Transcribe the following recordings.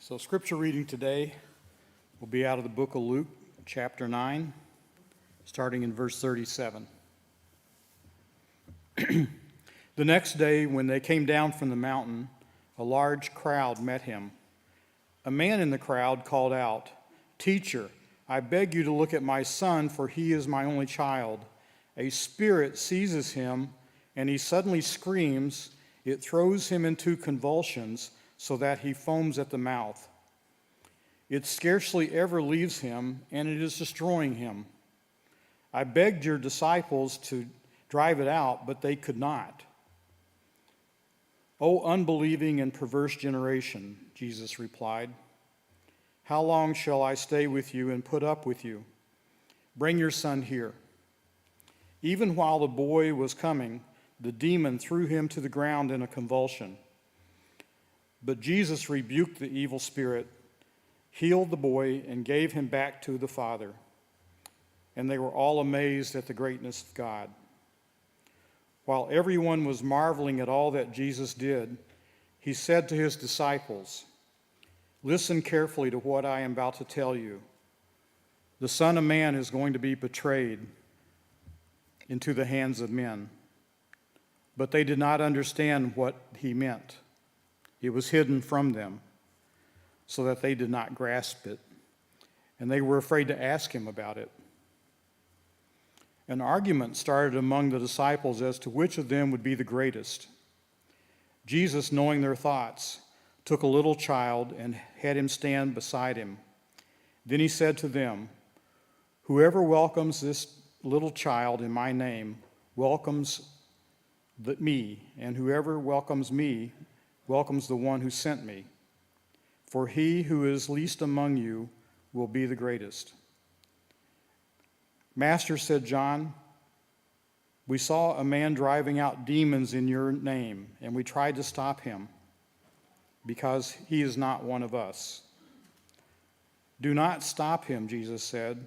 So scripture reading today will be out of the book of Luke, chapter 9, starting in verse 37. The next day, when they came down from the mountain, a large crowd met him. A man in the crowd called out, "Teacher, I beg you to look at my son, for he is my only child. A spirit seizes him, and he suddenly screams. It throws him into convulsions, so that he foams at the mouth. It scarcely ever leaves him, and it is destroying him. I begged your disciples to drive it out, but they could not." "O unbelieving and perverse generation," Jesus replied, "how long shall I stay with you and put up with you? Bring your son here." Even while the boy was coming, the demon threw him to the ground in a convulsion. But Jesus rebuked the evil spirit, healed the boy, and gave him back to the father. And they were all amazed at the greatness of God. While everyone was marveling at all that Jesus did, he said to his disciples, "Listen carefully to what I am about to tell you. The Son of Man is going to be betrayed into the hands of men." But they did not understand what he meant. It was hidden from them, so that they did not grasp it, and they were afraid to ask him about it. An argument started among the disciples as to which of them would be the greatest. Jesus, knowing their thoughts, took a little child and had him stand beside him. Then he said to them, "Whoever welcomes this little child in my name welcomes me, and whoever welcomes me welcomes the one who sent me. For he who is least among you will be the greatest." "Master," said John, "we saw a man driving out demons in your name, and we tried to stop him because he is not one of us." "Do not stop him," Jesus said,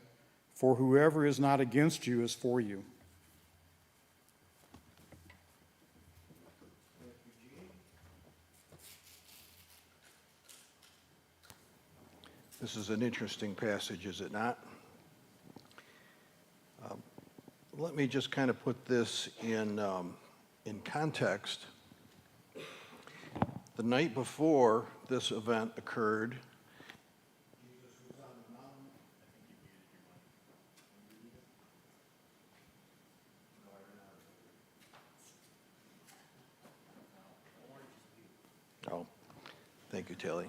"for whoever is not against you is for you." This is an interesting passage, is it not? Let me just kind of put this in context. The night before this event occurred, oh, thank you, Tilly.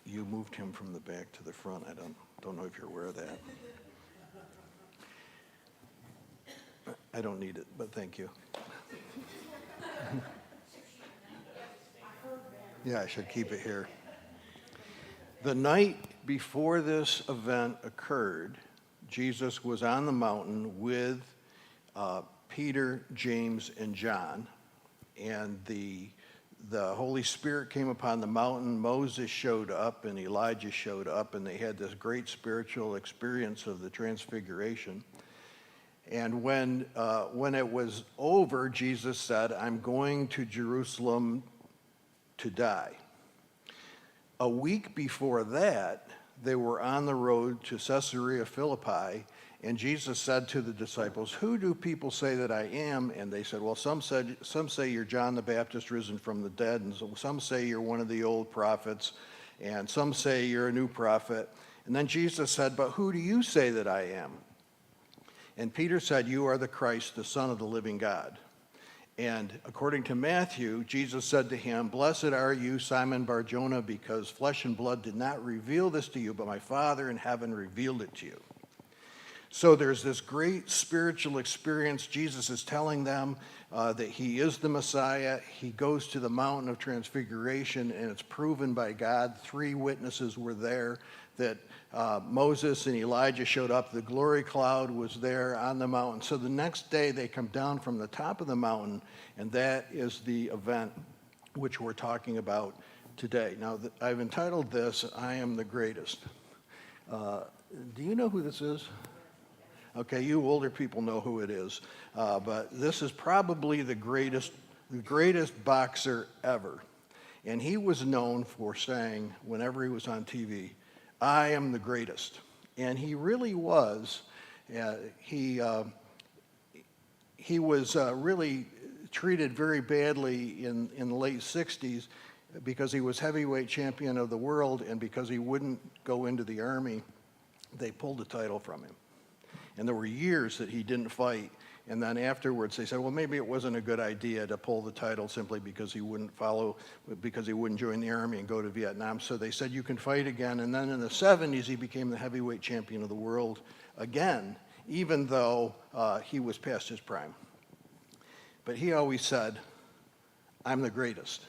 You moved him from the back to the front. I don't know if you're aware of that. I don't need it, but thank you. Yeah, I should keep it here. The night before this event occurred, Jesus was on the mountain with Peter, James, and John, and the Holy Spirit came upon the mountain. Moses showed up and Elijah showed up, and they had this great spiritual experience of the transfiguration. And when it was over, Jesus said, "I'm going to Jerusalem to die." A week before that, they were on the road to Caesarea Philippi, and Jesus said to the disciples, "Who do people say that I am?" And they said, "Well, some say you're John the Baptist risen from the dead, and some say you're one of the old prophets, and some say you're a new prophet." And then Jesus said, "But who do you say that I am?" And Peter said, "You are the Christ, the Son of the living God." And according to Matthew, Jesus said to him, "Blessed are you, Simon Bar-Jonah, because flesh and blood did not reveal this to you, but my Father in heaven revealed it to you." So there's this great spiritual experience. Jesus is telling them that he is the Messiah. He goes to the mountain of transfiguration, and it's proven by God. 3 witnesses were there that Moses and Elijah showed up. The glory cloud was there on the mountain. So the next day they come down from the top of the mountain, and that is the event which we're talking about today. Now, I've entitled this, "I Am the Greatest." Do you know who this is? Okay, you older people know who it is, but this is probably the greatest boxer ever. And he was known for saying, whenever he was on TV, "I am the greatest." And he really was. He was really treated very badly in the late 60s because he was heavyweight champion of the world, and because he wouldn't go into the army, they pulled the title from him. And there were years that he didn't fight. And then afterwards, they said, well, maybe it wasn't a good idea to pull the title simply because he wouldn't join the army and go to Vietnam. So they said, you can fight again. And then in the 70s, he became the heavyweight champion of the world again, even though he was past his prime. But he always said, I'm the greatest.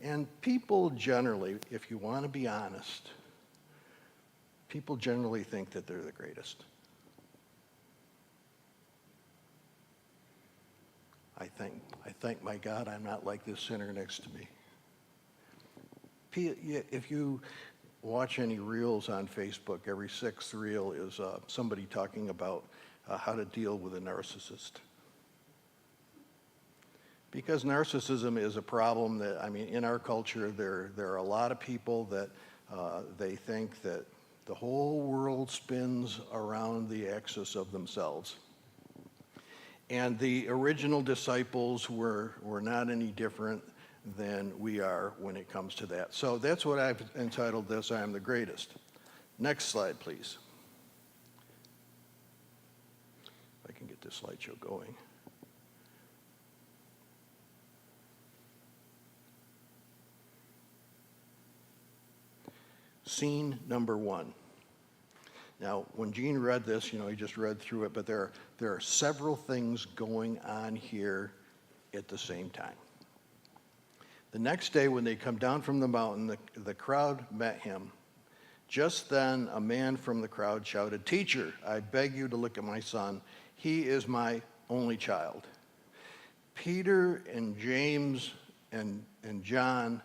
And people generally, if you want to be honest, people generally think that they're the greatest. I thank my God I'm not like this sinner next to me. If you watch any reels on Facebook, every sixth reel is somebody talking about how to deal with a narcissist. Because narcissism is a problem that, in our culture, there are a lot of people that they think that the whole world spins around the axis of themselves. And the original disciples were not any different than we are when it comes to that. So that's what I've entitled this, I Am the Greatest. Next slide, please. If I can get this slideshow going. Scene number 1. Now, when Gene read this, he just read through it, but there are several things going on here at the same time. The next day, when they come down from the mountain, the crowd met him. Just then, a man from the crowd shouted, "Teacher, I beg you to look at my son. He is my only child." Peter and James and John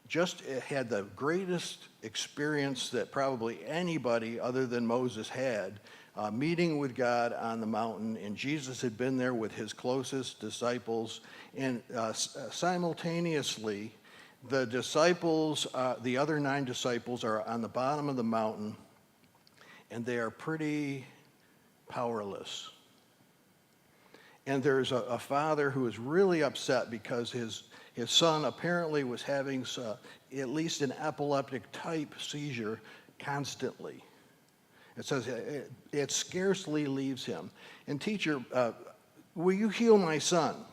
just had the greatest experience that probably anybody other than Moses had, meeting with God on the mountain, and Jesus had been there with his closest disciples, and simultaneously, the disciples, the other 9 disciples are on the bottom of the mountain, and they are pretty powerless. And there's a father who is really upset because his son apparently was having at least an epileptic type seizure constantly. It says it scarcely leaves him. And teacher, will you heal my son?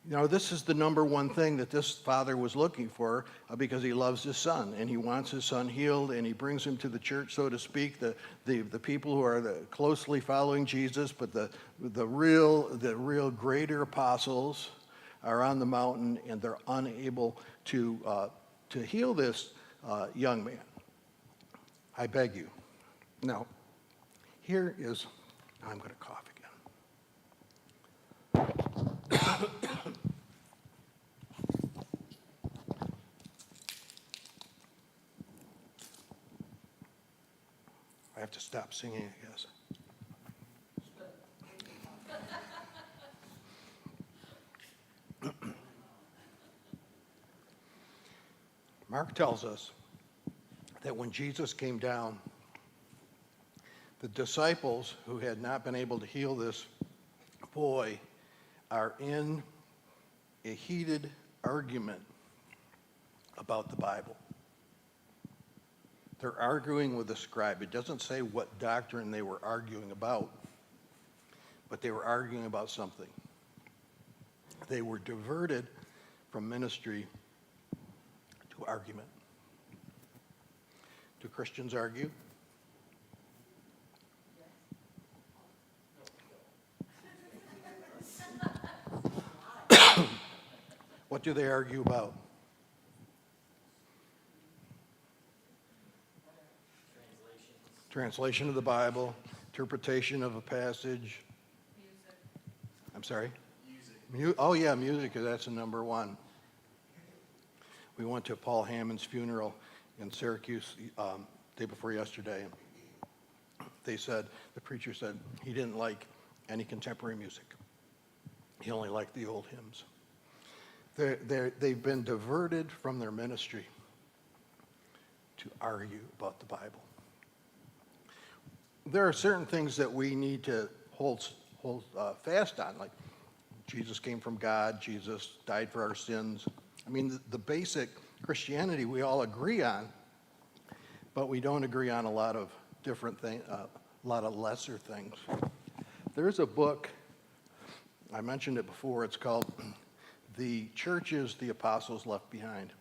This is the number one thing that this father was looking for because he loves his son and he wants his son healed, and he brings him to the church, so to speak, the people who are closely following Jesus, but the real greater apostles are on the mountain, and they're unable to heal this young man. I beg you. Now, here is, I'm going to cough again. I have to stop singing, I guess. Mark tells us that when Jesus came down, the disciples who had not been able to heal this boy are in a heated argument about the Bible. They're arguing with the scribe. It doesn't say what doctrine they were arguing about, but they were arguing about something. They were diverted from ministry to argument. Do Christians argue? What do they argue about? Translation of the Bible, interpretation of a passage. Music. I'm sorry? Music. Oh yeah, music, that's the number one. We went to Paul Hammond's funeral in Syracuse day before yesterday. The preacher said he didn't like any contemporary music. He only liked the old hymns. They've been diverted from their ministry to argue about the Bible. There are certain things that we need to hold fast on, like Jesus came from God, Jesus died for our sins. I mean, the basic Christianity we all agree on, but we don't agree on a lot of different things, a lot of lesser things. There's a book, I mentioned it before, it's called The Churches the Apostles Left Behind.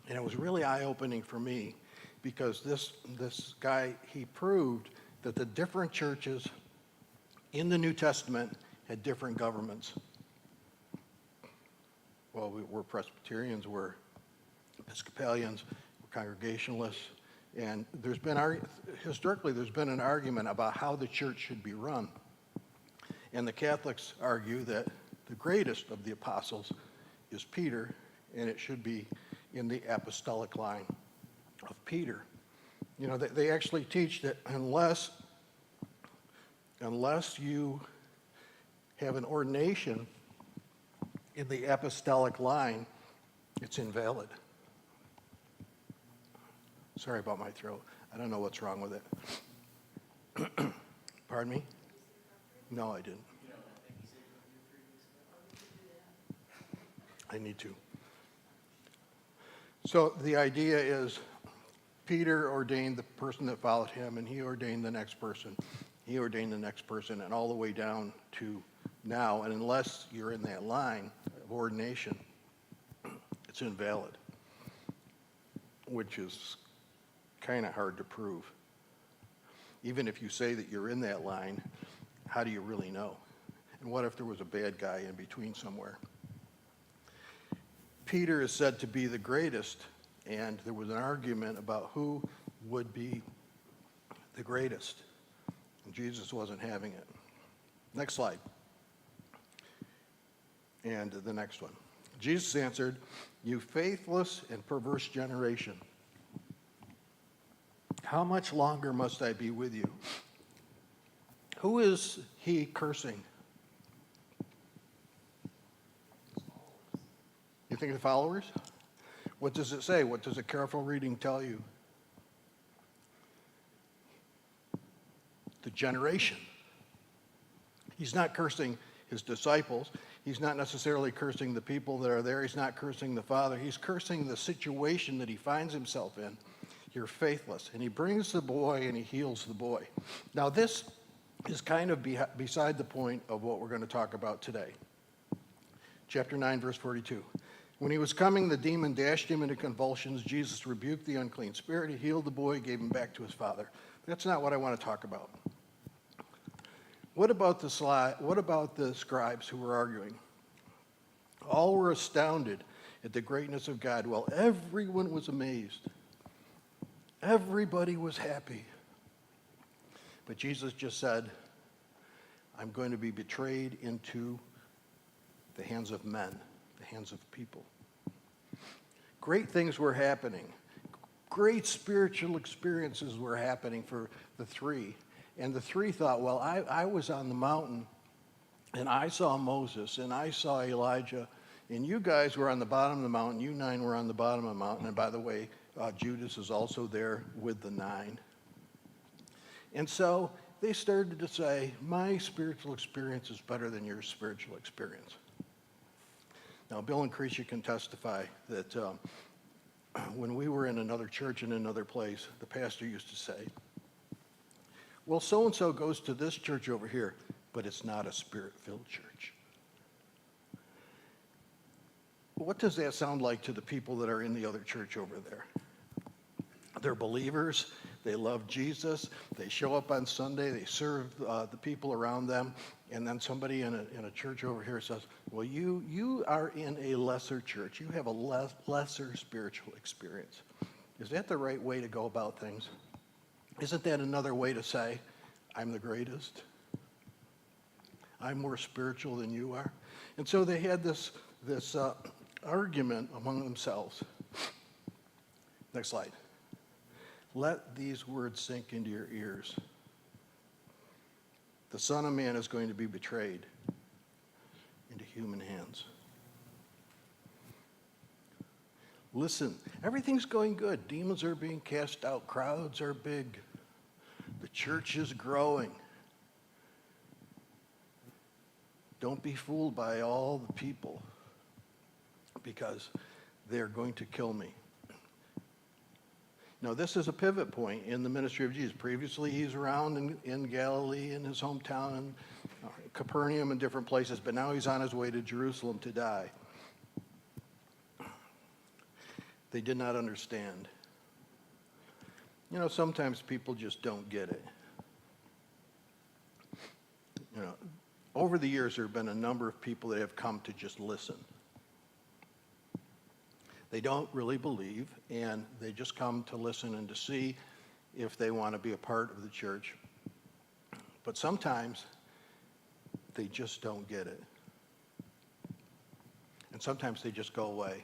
And it was really eye-opening for me because this guy, he proved that the different churches in the New Testament had different governments. Well, we're Presbyterians, we're Episcopalians, we're Congregationalists, and historically there's been an argument about how the church should be run. And the Catholics argue that the greatest of the apostles is Peter, and it should be in the apostolic line of Peter. You know, they actually teach that unless you have an ordination in the apostolic line, it's invalid. Sorry about my throat. I don't know what's wrong with it. Pardon me? No, I didn't. I need to. So the idea is Peter ordained the person that followed him, and he ordained the next person. He ordained the next person, and all the way down to now. And unless you're in that line of ordination, it's invalid, which is kind of hard to prove. Even if you say that you're in that line, how do you really know? And what if there was a bad guy in between somewhere? Peter is said to be the greatest, and there was an argument about who would be the greatest. And Jesus wasn't having it. Next slide. And the next one. Jesus answered, "You faithless and perverse generation, how much longer must I be with you?" Who is he cursing? You think the followers? What does it say? What does a careful reading tell you? The generation. He's not cursing his disciples. He's not necessarily cursing the people that are there. He's not cursing the Father. He's cursing the situation that he finds himself in. You're faithless. And he brings the boy and he heals the boy. Now this is kind of beside the point of what we're going to talk about today. Chapter 9, verse 42. When he was coming, the demon dashed him into convulsions. Jesus rebuked the unclean spirit. He healed the boy, gave him back to his father. That's not what I want to talk about. What about the scribes who were arguing? All were astounded at the greatness of God, while everyone was amazed. Everybody was happy. But Jesus just said, I'm going to be betrayed into the hands of men, the hands of people. Great things were happening. Great spiritual experiences were happening for the three. And the three thought, well, I was on the mountain, and I saw Moses, and I saw Elijah, and you guys were on the bottom of the mountain. You 9 were on the bottom of the mountain. And by the way, Judas is also there with the 9. And so they started to say, my spiritual experience is better than your spiritual experience. Now, Bill and Creasy can testify that when we were in another church in another place, the pastor used to say, well, so-and-so goes to this church over here, but it's not a spirit-filled church. What does that sound like to the people that are in the other church over there? They're believers. They love Jesus. They show up on Sunday. They serve the people around them. And then somebody in a church over here says, well, you are in a lesser church. You have a lesser spiritual experience. Is that the right way to go about things? Isn't that another way to say, I'm the greatest? I'm more spiritual than you are? And so they had this argument among themselves. Next slide. Let these words sink into your ears. The Son of Man is going to be betrayed into human hands. Listen, everything's going good. Demons are being cast out. Crowds are big. The church is growing. Don't be fooled by all the people because they're going to kill me. Now, this is a pivot point in the ministry of Jesus. Previously, he's around in Galilee, in his hometown, and Capernaum and different places, but now he's on his way to Jerusalem to die. They did not understand. You know, sometimes people just don't get it. You know, over the years, there have been a number of people that have come to just listen. They don't really believe, and they just come to listen and to see if they want to be a part of the church. But sometimes they just don't get it. And sometimes they just go away.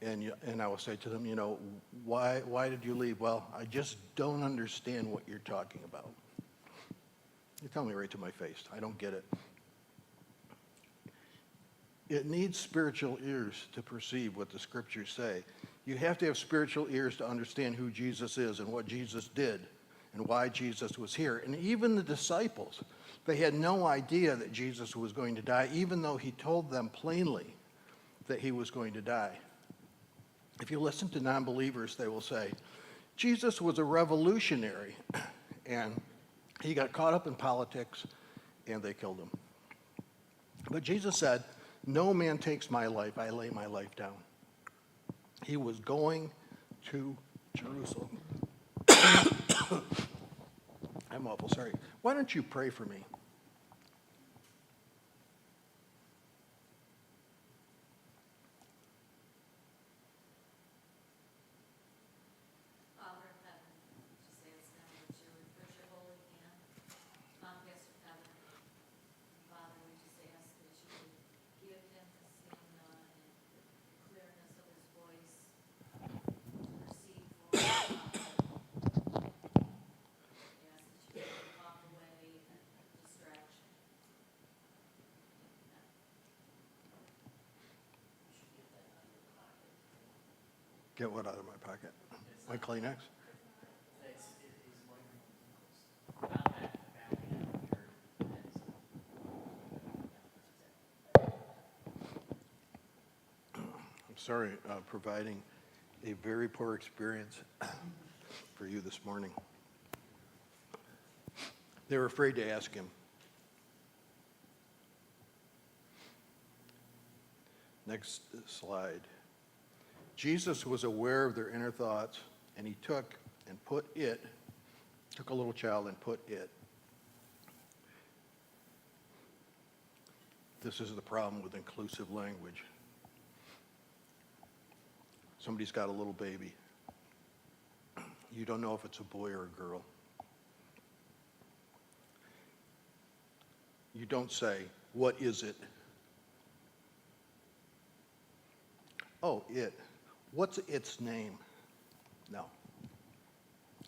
And I will say to them, you know, why did you leave? Well, I just don't understand what you're talking about. You tell me right to my face. I don't get it. It needs spiritual ears to perceive what the scriptures say. You have to have spiritual ears to understand who Jesus is and what Jesus did and why Jesus was here. And even the disciples, they had no idea that Jesus was going to die, even though he told them plainly that he was going to die. If you listen to non-believers, they will say, Jesus was a revolutionary, and he got caught up in politics, and they killed him. But Jesus said, no man takes my life, I lay my life down. He was going to Jerusalem. I'm awful sorry. Why don't you pray for me? Father in heaven, just ask now that you would put your holy hand on Pastor Kevin. Father, we just ask that you would give him the stamina and the clearness of his voice to receive for we ask that you would walk away and distraction. Amen. You should get that out of your pocket. Get what out of my pocket? My Kleenex? I'm sorry, providing a very poor experience for you this morning. They were afraid to ask him. Next slide. Jesus was aware of their inner thoughts, and he took a little child and put it. This is the problem with inclusive language. Somebody's got a little baby. You don't know if it's a boy or a girl. You don't say, what is it? Oh, it. What's its name? No.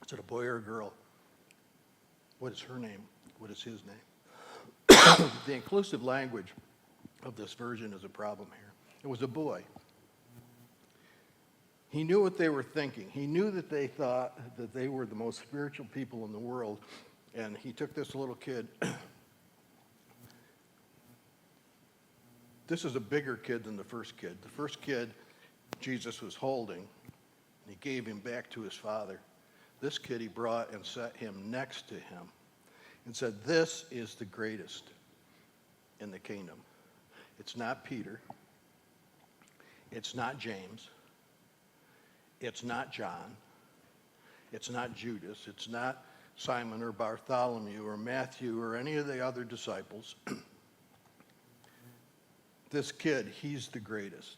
Is it a boy or a girl? What is her name? What is his name? The inclusive language of this version is a problem here. It was a boy. He knew what they were thinking. He knew that they thought that they were the most spiritual people in the world, and he took this little kid. This is a bigger kid than the first kid. The first kid Jesus was holding, and he gave him back to his father. This kid he brought and set him next to him and said, this is the greatest in the kingdom. It's not Peter. It's not James. It's not John. It's not Judas. It's not Simon or Bartholomew or Matthew or any of the other disciples. This kid, he's the greatest.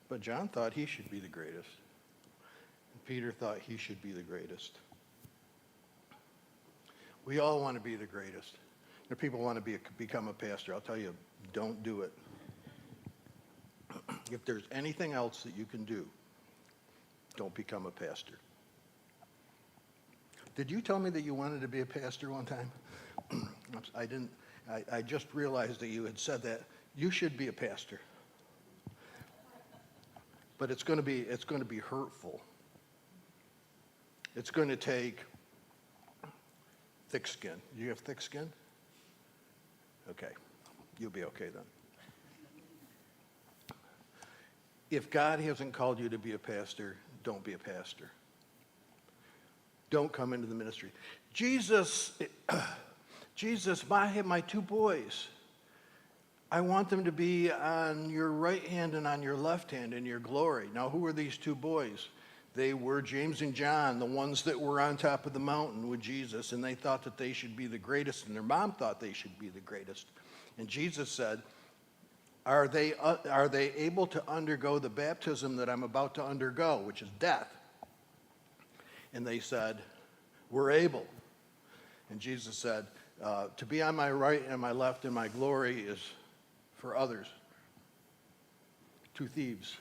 But John thought he should be the greatest. And Peter thought he should be the greatest. We all want to be the greatest. If people want to become a pastor, I'll tell you, don't do it. If there's anything else that you can do, don't become a pastor. Did you tell me that you wanted to be a pastor one time? I didn't. I just realized that you had said that. You should be a pastor. But it's going to be hurtful. It's going to take thick skin. Do you have thick skin? Okay. You'll be okay then. If God hasn't called you to be a pastor, don't be a pastor. Don't come into the ministry. Jesus, I have my two boys. I want them to be on your right hand and on your left hand in your glory. Now, who are these two boys? They were James and John, the ones that were on top of the mountain with Jesus, and they thought that they should be the greatest, and their mom thought they should be the greatest. And Jesus said, are they able to undergo the baptism that I'm about to undergo, which is death? And they said, we're able. And Jesus said, to be on my right and my left in my glory is for others. Two thieves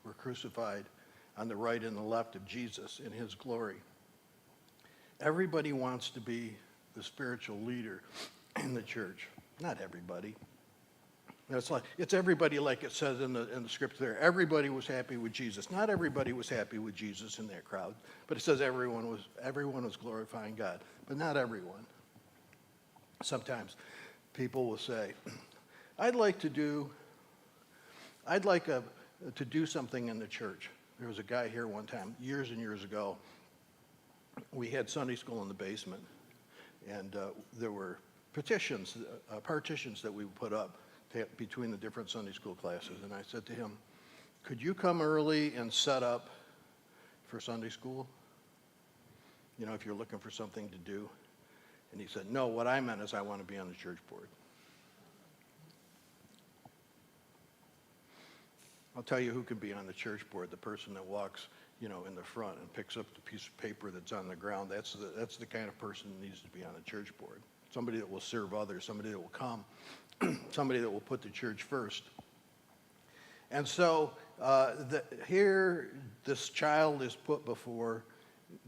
were crucified on the right and the left of Jesus in his glory. Everybody wants to be the spiritual leader in the church. Not everybody. It's everybody, like it says in the script there. Everybody was happy with Jesus. Not everybody was happy with Jesus in that crowd, but it says everyone was glorifying God, but not everyone. Sometimes people will say, I'd like to do something in the church. There was a guy here one time, years and years ago. We had Sunday school in the basement, and there were partitions that we would put up between the different Sunday school classes. And I said to him, could you come early and set up for Sunday school? You know, if you're looking for something to do. And he said, no, what I meant is I want to be on the church board. I'll tell you who can be on the church board, the person that walks, in the front and picks up the piece of paper that's on the ground. That's the kind of person that needs to be on the church board. Somebody that will serve others, somebody that will come, somebody that will put the church first. And so here this child is put before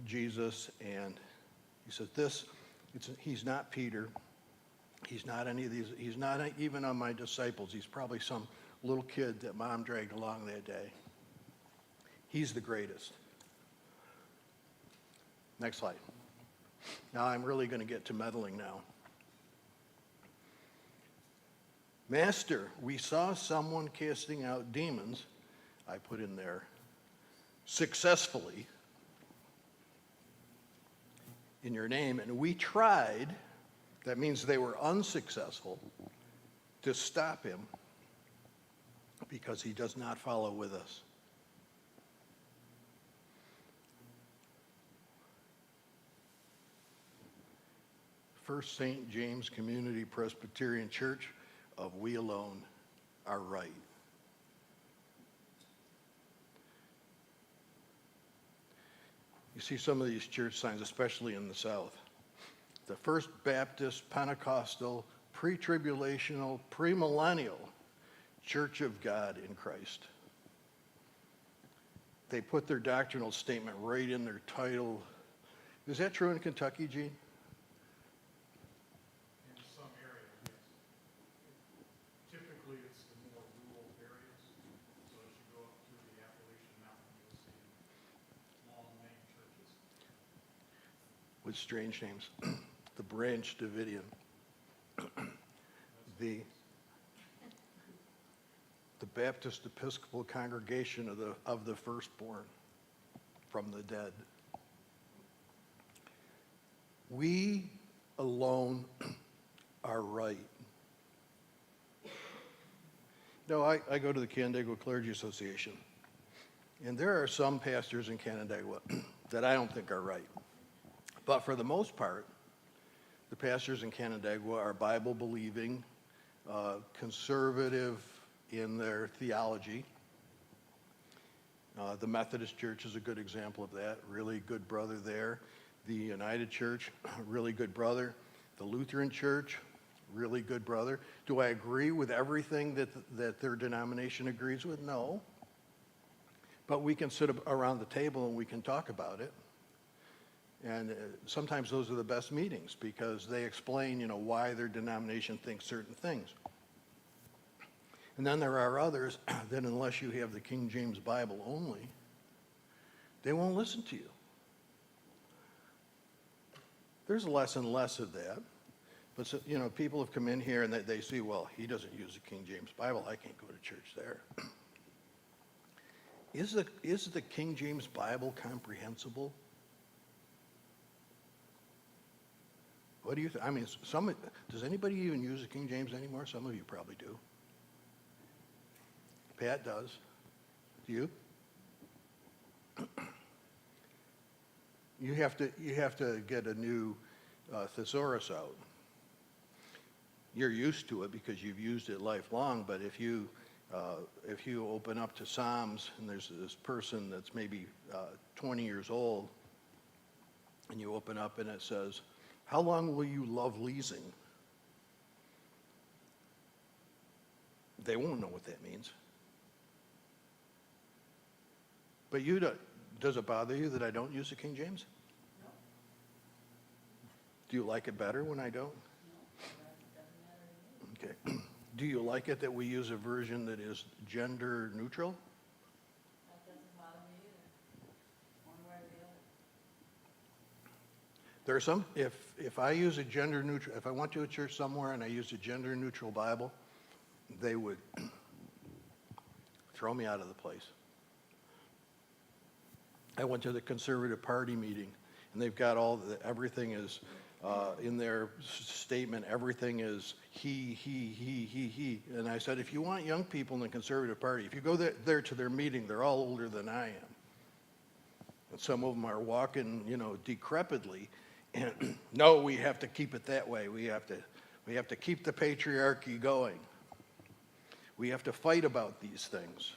Jesus, and he says, he's not Peter. He's not any of these. He's not even on my disciples. He's probably some little kid that mom dragged along that day. He's the greatest. Next slide. Now I'm really going to get to meddling now. Master, we saw someone casting out demons, I put in there, successfully in your name, and we tried, that means they were unsuccessful, to stop him because he does not follow with us. First St. James Community Presbyterian Church of We Alone Are Right. You see some of these church signs, especially in the South. The First Baptist Pentecostal Pre-Tribulational Premillennial Church of God in Christ. They put their doctrinal statement right in their title. Is that true in Kentucky, Gene? In some areas, yes. Typically, it's the more rural areas. So as you go up through the Appalachian Mountain, you'll see long main churches. With strange names. The Branch Davidian. The Baptist Episcopal Congregation of the Firstborn from the dead. We alone are right. No, I go to the Canandaigua Clergy Association, and there are some pastors in Canandaigua that I don't think are right. But for the most part, the pastors in Canandaigua are Bible-believing, conservative in their theology. The Methodist Church is a good example of that. Really good brother there. The United Church, really good brother. The Lutheran Church, really good brother. Do I agree with everything that their denomination agrees with? No. But we can sit around the table and we can talk about it. And sometimes those are the best meetings because they explain, why their denomination thinks certain things. And then there are others that unless you have the King James Bible only, they won't listen to you. There's less and less of that. But, people have come in here and they see, well, he doesn't use the King James Bible. I can't go to church there. Is the King James Bible comprehensible? What do you think? I mean, does anybody even use the King James anymore? Some of you probably do. Pat does. Do you? You have to get a new thesaurus out. You're used to it because you've used it lifelong, but if you open up to Psalms and there's this person that's maybe 20 years old, and you open up and it says, "How long will you love leasing?" They won't know what that means. But does it bother you that I don't use the King James? No. Do you like it better when I don't? No, that doesn't matter to me. Okay. Do you like it that we use a version that is gender neutral? That doesn't bother me either, one way or the other. There are some, if I use a gender neutral, if I went to a church somewhere and I used a gender neutral Bible, they would throw me out of the place. I went to the Conservative Party meeting, and they've got everything is in their statement, everything is he. And I said, if you want young people in the Conservative Party, if you go there to their meeting, they're all older than I am. And some of them are walking, decrepitly. And no, we have to keep it that way. We have to keep the patriarchy going. We have to fight about these things.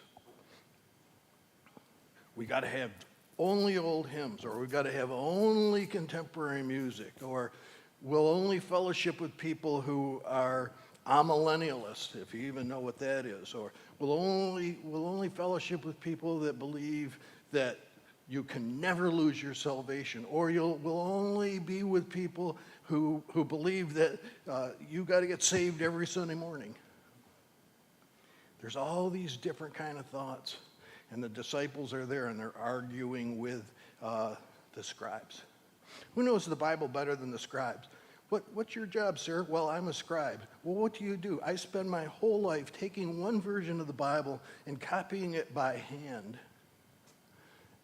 We got to have only old hymns, or we've got to have only contemporary music, or we'll only fellowship with people who are amillennialists, if you even know what that is, or we'll only fellowship with people that believe that you can never lose your salvation, or we'll only be with people who believe that you got to get saved every Sunday morning. There's all these different kind of thoughts. And the disciples are there, and they're arguing with the scribes. Who knows the Bible better than the scribes? What's your job, sir? Well, I'm a scribe. Well, what do? I spend my whole life taking one version of the Bible and copying it by hand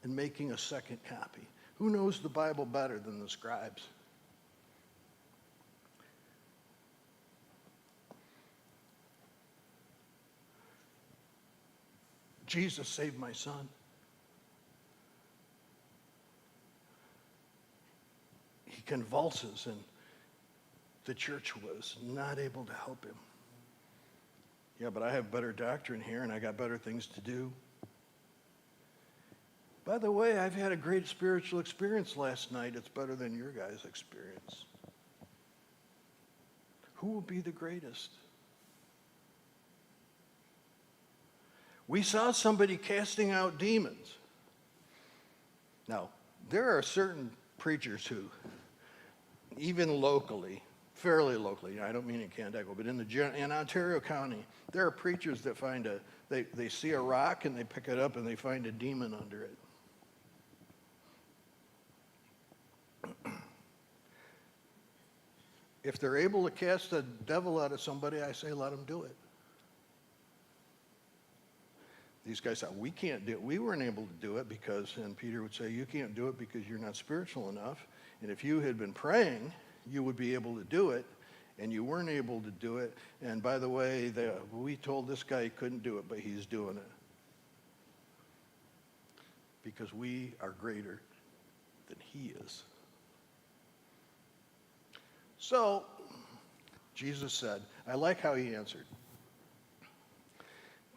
and making a second copy. Who knows the Bible better than the scribes? Jesus saved my son. He convulses, and the church was not able to help him. Yeah, but I have better doctrine here, and I got better things to do. By the way, I've had a great spiritual experience last night. It's better than your guys' experience. Who will be the greatest? We saw somebody casting out demons. Now, there are certain preachers who, even locally, fairly locally, I don't mean in Canandaigua, but in Ontario County, there are preachers that they see a rock and they pick it up and they find a demon under it. If they're able to cast a devil out of somebody, I say let them do it. These guys said, we can't do it. We weren't able to do it because, and Peter would say, you can't do it because you're not spiritual enough. And if you had been praying, you would be able to do it, and you weren't able to do it. And by the way, we told this guy he couldn't do it, but he's doing it. Because we are greater than he is. So, Jesus said, I like how he answered.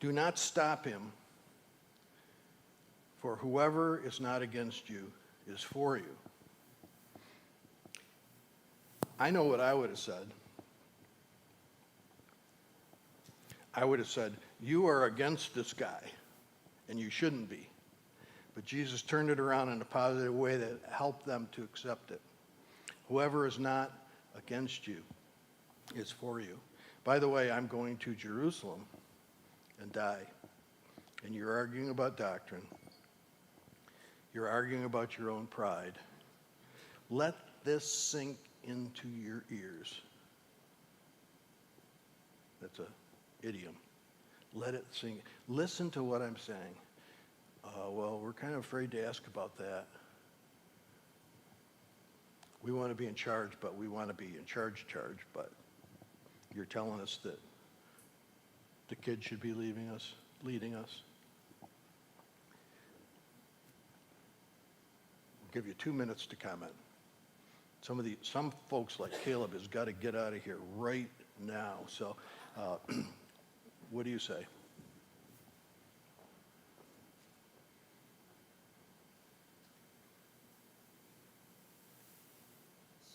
Do not stop him, for whoever is not against you is for you. I know what I would have said. I would have said, you are against this guy, and you shouldn't be. But Jesus turned it around in a positive way that helped them to accept it. Whoever is not against you is for you. By the way, I'm going to Jerusalem and die. And you're arguing about doctrine. You're arguing about your own pride. Let this sink into your ears. That's an idiom. Let it sink. Listen to what I'm saying. Well, we're kind of afraid to ask about that. We want to be in charge, but we want to be in charge, but you're telling us that the kids should be leading us. I'll give you 2 minutes to comment. Some folks like Caleb has got to get out of here right now. So, what do you say?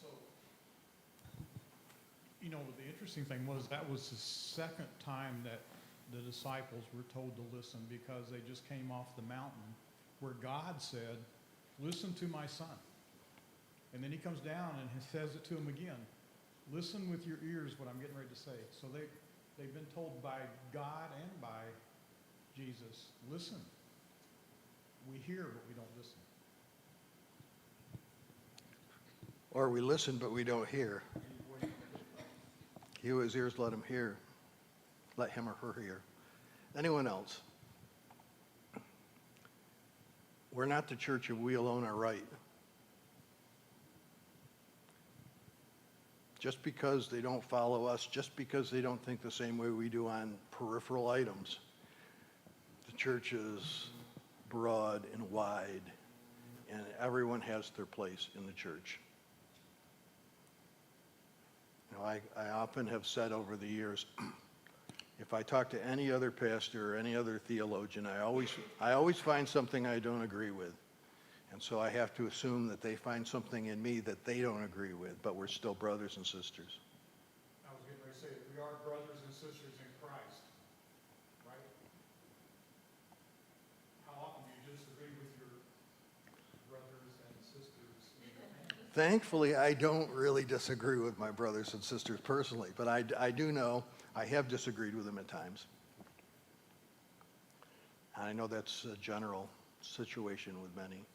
So, the interesting thing was that was the second time that the disciples were told to listen, because they just came off the mountain where God said, listen to my son. And then he comes down and he says it to them again. Listen with your ears what I'm getting ready to say. So they've been told by God and by Jesus, listen. We hear, but we don't listen. Or we listen, but we don't hear. He who has ears, let him hear. Let him or her hear. Anyone else? We're not the church of we alone are right. Just because they don't follow us, just because they don't think the same way we do on peripheral items, the church is broad and wide, and everyone has their place in the church. I often have said over the years, if I talk to any other pastor or any other theologian, I always find something I don't agree with. And so I have to assume that they find something in me that they don't agree with, but we're still brothers and sisters. I was getting ready to say, we are brothers and sisters in Christ, right? How often do you disagree with your brothers and sisters in your family? Thankfully, I don't really disagree with my brothers and sisters personally, but I do know I have disagreed with them at times. And I know that's a general situation with many.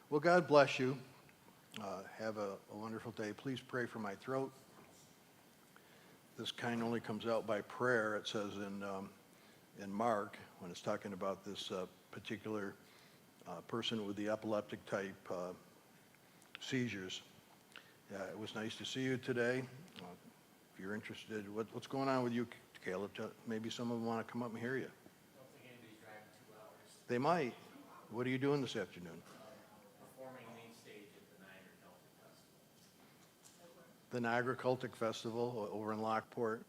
Well, God bless you. Have a wonderful day. Please pray for my throat. This kind only comes out by prayer, it says in Mark, when it's talking about this particular person with the epileptic type seizures. It was nice to see you today. If you're interested, what's going on with you, Caleb? Maybe some of them want to come up and hear you. I don't think anybody's driving 2 hours. They might. What are you doing this afternoon? Performing main stage at the Niagara Celtic Festival. The Niagara Celtic Festival over in Lockport.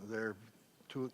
They're two